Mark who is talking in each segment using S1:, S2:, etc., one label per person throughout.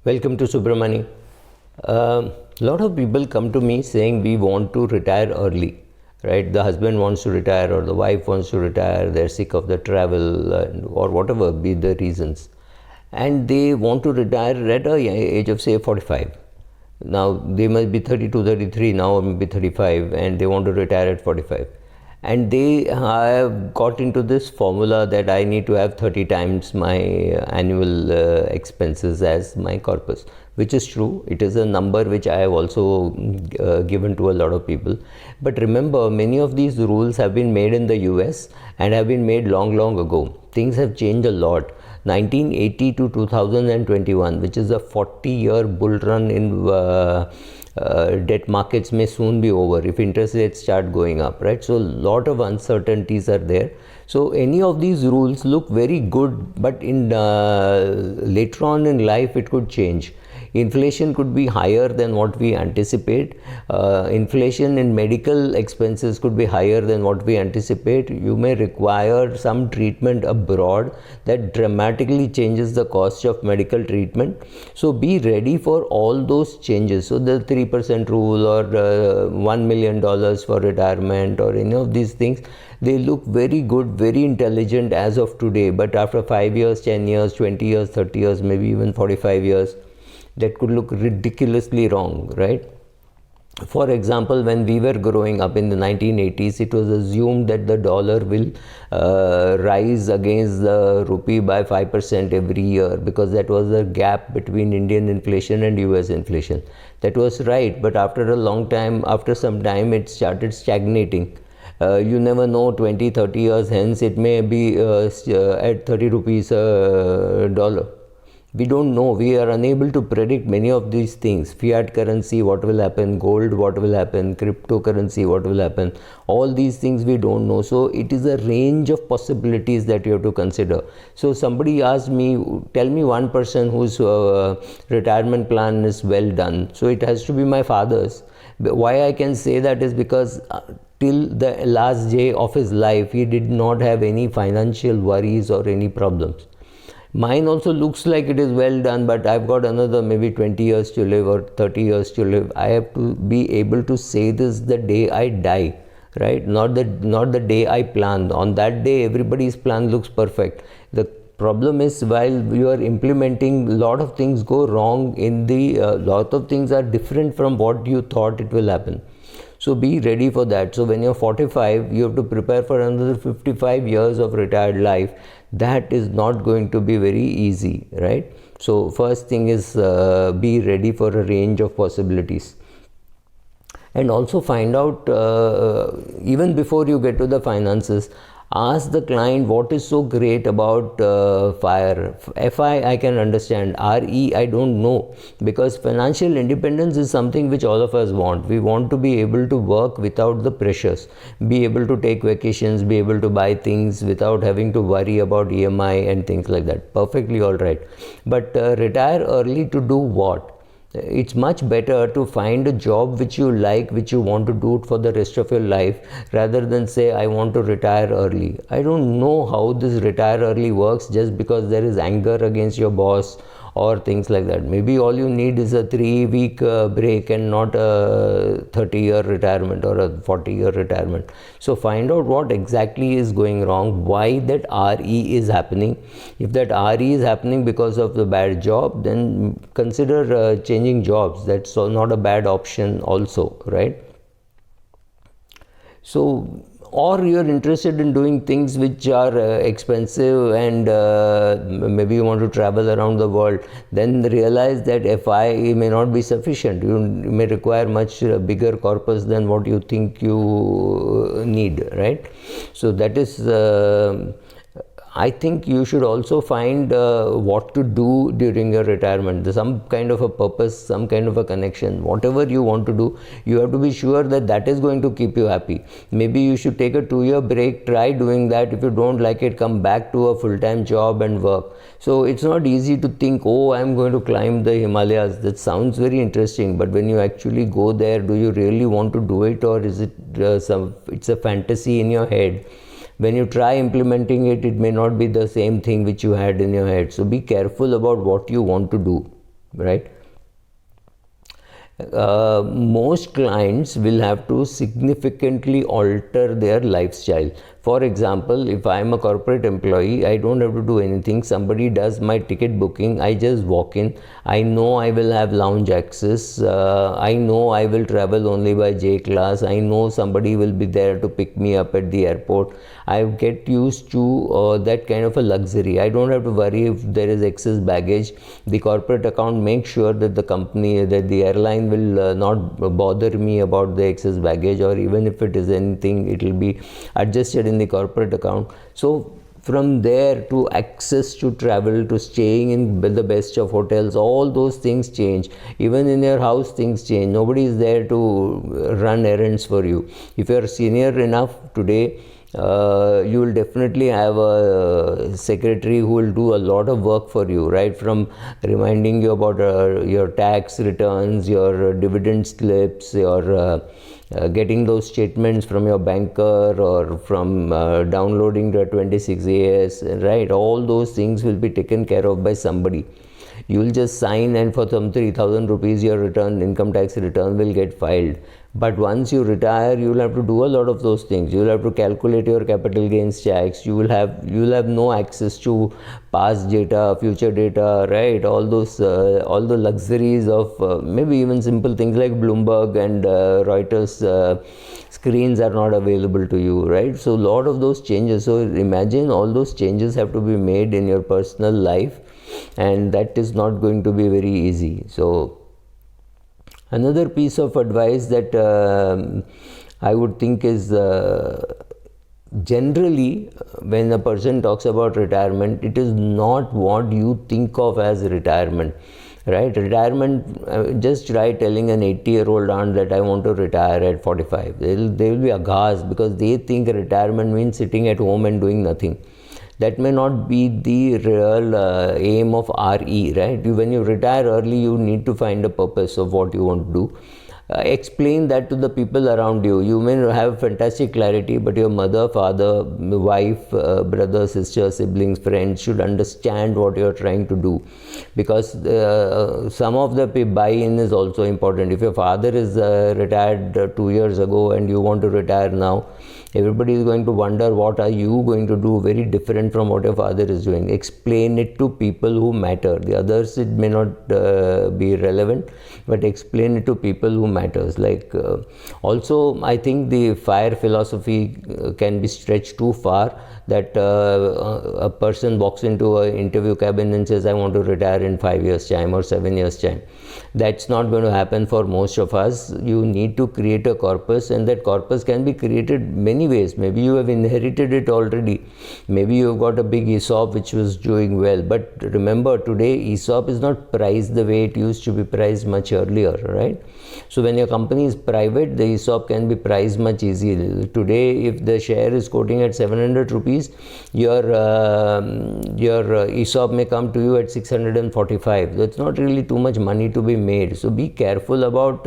S1: Welcome to Subramani. A lot of people come to me saying we want to retire early, right? The husband wants to retire or the wife wants to retire, they're sick of the travel or whatever be the reasons. And they want to retire at a age of say 45. Now they must be 32, 33 now, or maybe 35, and they want to retire at 45. And they have got into this formula that I need to have 30 times my annual expenses as my corpus, which is true. It is a number which I have also given to a lot of people. But remember, many of these rules have been made in the US and have been made long ago. Things have changed a lot. 1980 to 2021, which is a 40-year bull run in debt markets, may soon be over if interest rates start going up, right? So a lot of uncertainties are there. So any of these rules look very good, but in later on in life it could change. Inflation could be higher than what we anticipate. Inflation in medical expenses could be higher than what we anticipate. You may require some treatment abroad that dramatically changes the cost of medical treatment. So be ready for all those changes. So the 3% rule or $1 million for retirement or any of these things, they look very good, very intelligent as of today. But after 5 years, 10 years, 20 years, 30 years, maybe even 45 years, that could look ridiculously wrong, right? For example, when we were growing up in the 1980s, it was assumed that the dollar will rise against the rupee by 5% every year, because that was the gap between Indian inflation and US inflation. That was right, but after a long time, after some time, it started stagnating. You never know, 20, 30 years hence, it may be at 30 rupees a dollar. We don't know. We are unable to predict many of these things. Fiat currency, what will happen? Gold, what will happen? Cryptocurrency, what will happen? All these things we don't know. So it is a range of possibilities that you have to consider. So somebody asked me, tell me one person whose retirement plan is well done. So it has to be my father's. Why I can say that is because till the last day of his life, he did not have any financial worries or any problems. Mine also looks like it is well done, but I've got another maybe 20 years to live or 30 years to live. I have to be able to say this the day I die, right? Not the day I planned. On that day, everybody's plan looks perfect. The problem is, while you are implementing, a lot of things go wrong in the, lot of things are different from what you thought it will happen. So be ready for that. So when you're 45, you have to prepare for another 55 years of retired life. That is not going to be very easy, right? So first thing is be ready for a range of possibilities. And also find out, even before you get to the finances, ask the client what is so great about FIRE. FI I can understand, RE I don't know, because financial independence is something which all of us want. We want to be able to work without the pressures, be able to take vacations, be able to buy things without having to worry about EMI and things like that. Perfectly all right. But retire early to do what? It's much better to find a job which you like, which you want to do it for the rest of your life, rather than say, I want to retire early. I don't know how this retire early works, just because there is anger against your boss or things like that. Maybe all you need is a 3-week break and not a 30-year retirement or a 40-year retirement. So find out what exactly is going wrong, why that RE is happening. If that RE is happening because of the bad job, then consider changing jobs. That's not a bad option also, right? So, or you're interested in doing things which are expensive, and maybe you want to travel around the world, then realize that FI may not be sufficient. You may require much bigger corpus than what you think you need, right? So that is I think you should also find what to do during your retirement. Some kind of a purpose, some kind of a connection. Whatever you want to do, you have to be sure that that is going to keep you happy. Maybe you should take a 2-year break, try doing that. If you don't like it, come back to a full-time job and work. So it's not easy to think, oh, I'm going to climb the Himalayas. That sounds very interesting, but when you actually go there, do you really want to do it, or is it it's a fantasy in your head? When you try implementing it, it may not be the same thing which you had in your head. So be careful about what you want to do. right? Most clients will have to significantly alter their lifestyle. For example, if I am a corporate employee, I don't have to do anything. Somebody does my ticket booking, I just walk in. I know I will have lounge access. I know I will travel only by J class. I know somebody will be there to pick me up at the airport. I get used to that kind of a luxury. I don't have to worry if there is excess baggage. The corporate account makes sure that the airline will not bother me about the excess baggage, or even if it is anything, it will be adjusted in the corporate account. So from there to access to travel to staying in the best of hotels, all those things change. Even in your house, things change. Nobody is there to run errands for you. If you are senior enough today, you will definitely have a secretary who will do a lot of work for you, right? From reminding you about your tax returns, your dividend slips, your getting those statements from your banker, or from downloading the 26AS, right? All those things will be taken care of by somebody. You will just sign, and for some 3,000 rupees your income tax return will get filed. But once you retire, you will have to do a lot of those things. You will have to calculate your capital gains tax. You will have no access to past data, future data, right? All the luxuries of maybe even simple things like Bloomberg and Reuters screens are not available to you, right? So a lot of those changes. So imagine all those changes have to be made in your personal life, and that is not going to be very easy. So another piece of advice that I would think is generally when a person talks about retirement, it is not what you think of as retirement, right? Retirement, just try telling an 80-year-old aunt that I want to retire at 45. They will be aghast, because they think retirement means sitting at home and doing nothing. That may not be the real aim of RE, right? When you retire early, you need to find a purpose of what you want to do. Explain that to the people around you. You may have fantastic clarity, but your mother, father, wife, brother, sister, siblings, friends should understand what you are trying to do, because some of the buy-in is also important. If your father is retired 2 years ago and you want to retire now, everybody is going to wonder what are you going to do very different from what your father is doing. Explain it to people who matter. The others, it may not be relevant, but explain it to people who matters. Like also, I think the FIRE philosophy can be stretched too far, that a person walks into an interview cabin and says, I want to retire in 5 years time or 7 years time. That's not going to happen for most of us. You need to create a corpus, and that corpus can be created many ways. Maybe you have inherited it already. Maybe you have got a big ESOP which was doing well. But remember, today ESOP is not priced the way it used to be priced much earlier, right? So when your company is private, the ESOP can be priced much easier. Today, if the share is quoting at 700 rupees, your ESOP may come to you at 645. That's not really too much money to be made. So be careful about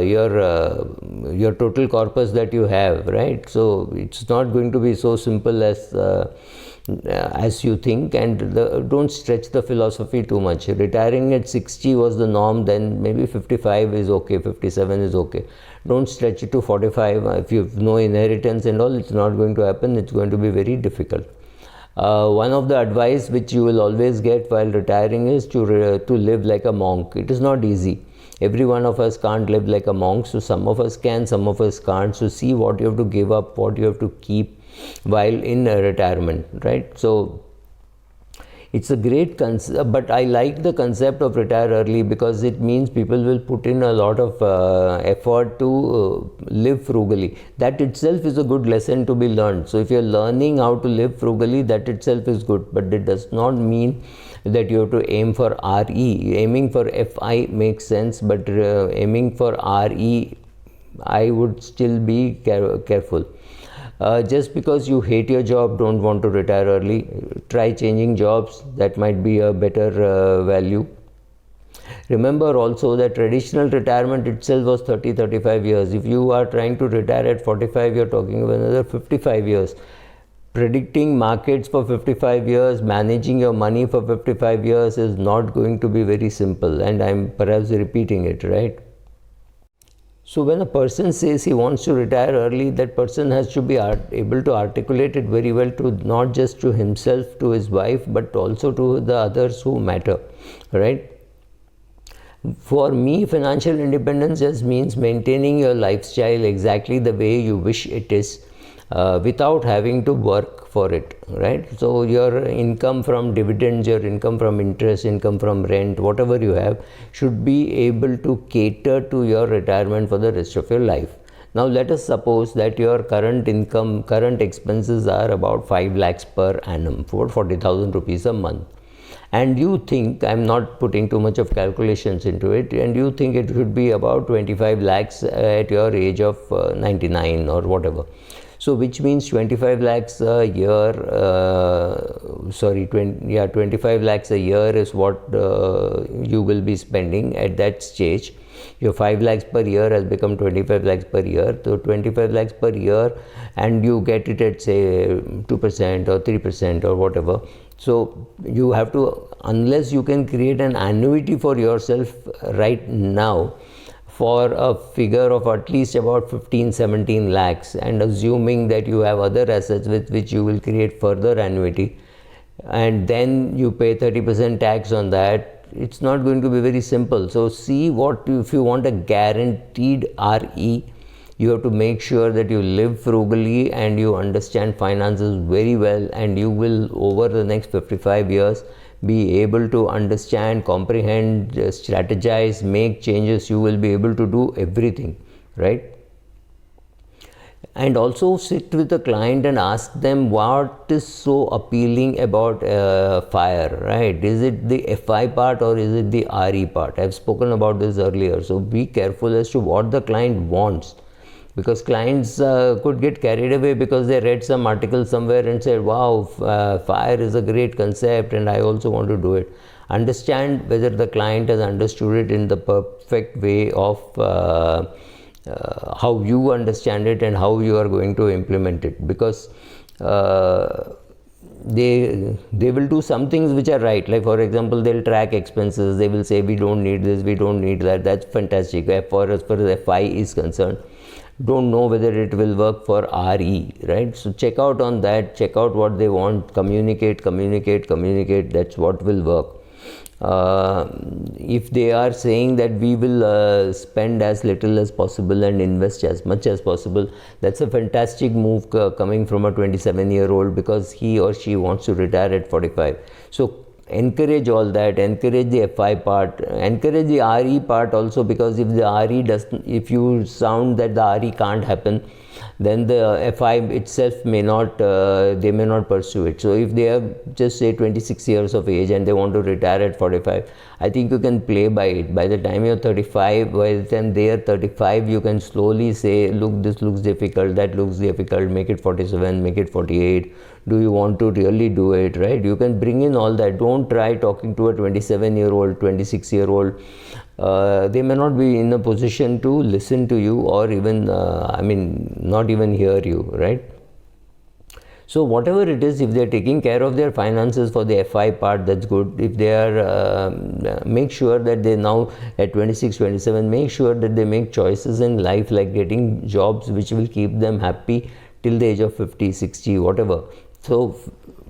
S1: your total corpus that you have, right? So it's not going to be so simple as you think, and don't stretch the philosophy too much. Retiring at 60 was the norm then. Maybe 55 is okay, 57 is okay. Don't stretch it to 45. If you have no inheritance and all, it's not going to happen. It's going to be very difficult. One of the advice which you will always get while retiring is to live like a monk. It is not easy. Every one of us can't live like a monk. So some of us can, some of us can't. So see what you have to give up, what you have to keep while in retirement, right? So it's a great concept, but I like the concept of retire early, because it means people will put in a lot of effort to live frugally. That itself is a good lesson to be learned. So if you're learning how to live frugally, that itself is good, but it does not mean that you have to aim for RE. Aiming for FI makes sense, but aiming for RE, I would still be careful. Just because you hate your job, don't want to retire early. Try changing jobs. That might be a better value. Remember also that traditional retirement itself was 30-35 years. If you are trying to retire at 45, you're talking of another 55 years. predicting markets for 55 years, managing your money for 55 years is not going to be very simple, and I'm perhaps repeating it, right? So when a person says he wants to retire early, that person has to be able to articulate it very well, to not just to himself, to his wife, but also to the others who matter, right? For me, financial independence just means maintaining your lifestyle exactly the way you wish it is, without having to work for it, right? So your income from dividends, your income from interest, income from rent, whatever you have, should be able to cater to your retirement for the rest of your life. Now let us suppose that your current income, current expenses are about 5 lakhs per annum, for 40,000 rupees a month. And you think, I'm not putting too much of calculations into it, and you think it should be about 25 lakhs at your age of 99 or whatever. So which means 25 lakhs a year, 25 lakhs a year is what you will be spending at that stage. Your 5 lakhs per year has become 25 lakhs per year. So 25 lakhs per year, and you get it at say 2% or 3% or whatever. So you have to, unless you can create an annuity for yourself right now, for a figure of at least about 15-17 lakhs, and assuming that you have other assets with which you will create further annuity, and then you pay 30% tax on that, it's not going to be very simple. So see what, if you want a guaranteed RE, you have to make sure that you live frugally and you understand finances very well, and you will, over the next 55 years, be able to understand, comprehend, strategize, make changes. You will be able to do everything, right? And also sit with the client and ask them what is so appealing about FIRE, right? Is it the FI part or is it the RE part? I've spoken about this earlier. So be careful as to what the client wants, because clients could get carried away because they read some article somewhere and said, wow, FIRE is a great concept and I also want to do it. Understand whether the client has understood it in the perfect way of how you understand it and how you are going to implement it, because they will do some things which are right. Like for example, they'll track expenses, they will say we don't need this, we don't need that. That's fantastic. As far as FI is concerned, don't know whether it will work for RE, right? So check out on that, check out what they want, communicate, that's what will work. If they are saying that we will spend as little as possible and invest as much as possible, that's a fantastic move coming from a 27-year-old, because he or she wants to retire at 45. So encourage all that, encourage the FI part, encourage the RE part also, because if the RE doesn't, if you sound that the RE can't happen, then the FI itself may not, they may not pursue it. So if they are just say 26 years of age and they want to retire at 45, I think you can play by it. By the time you're 35, by the time they are 35, you can slowly say, look, this looks difficult, that looks difficult, make it 47, make it 48. Do you want to really do it, right? You can bring in all that. Don't try talking to a 27-year-old, 26-year-old. They may not be in a position to listen to you, or even, not even hear you, right? So whatever it is, if they are taking care of their finances for the FI part, that's good. If they are, make sure that they now at 26, 27, make sure that they make choices in life, like getting jobs which will keep them happy till the age of 50, 60, whatever. So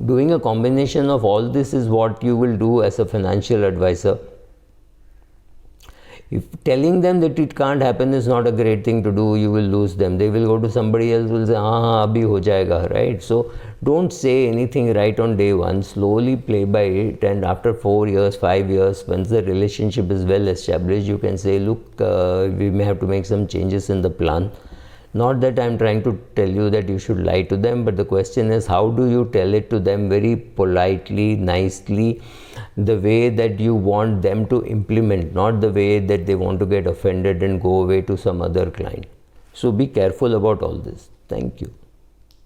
S1: doing a combination of all this is what you will do as a financial advisor. If telling them that it can't happen is not a great thing to do, you will lose them. They will go to somebody else who will say, abhi ho jayega, right? So don't say anything right on day one. Slowly play by it, and after 4 years, 5 years, once the relationship is well established, you can say, look, we may have to make some changes in the plan. Not that I'm trying to tell you that you should lie to them, but the question is, how do you tell it to them very politely, nicely, the way that you want them to implement, not the way that they want to get offended and go away to some other client. So be careful about all this. Thank you.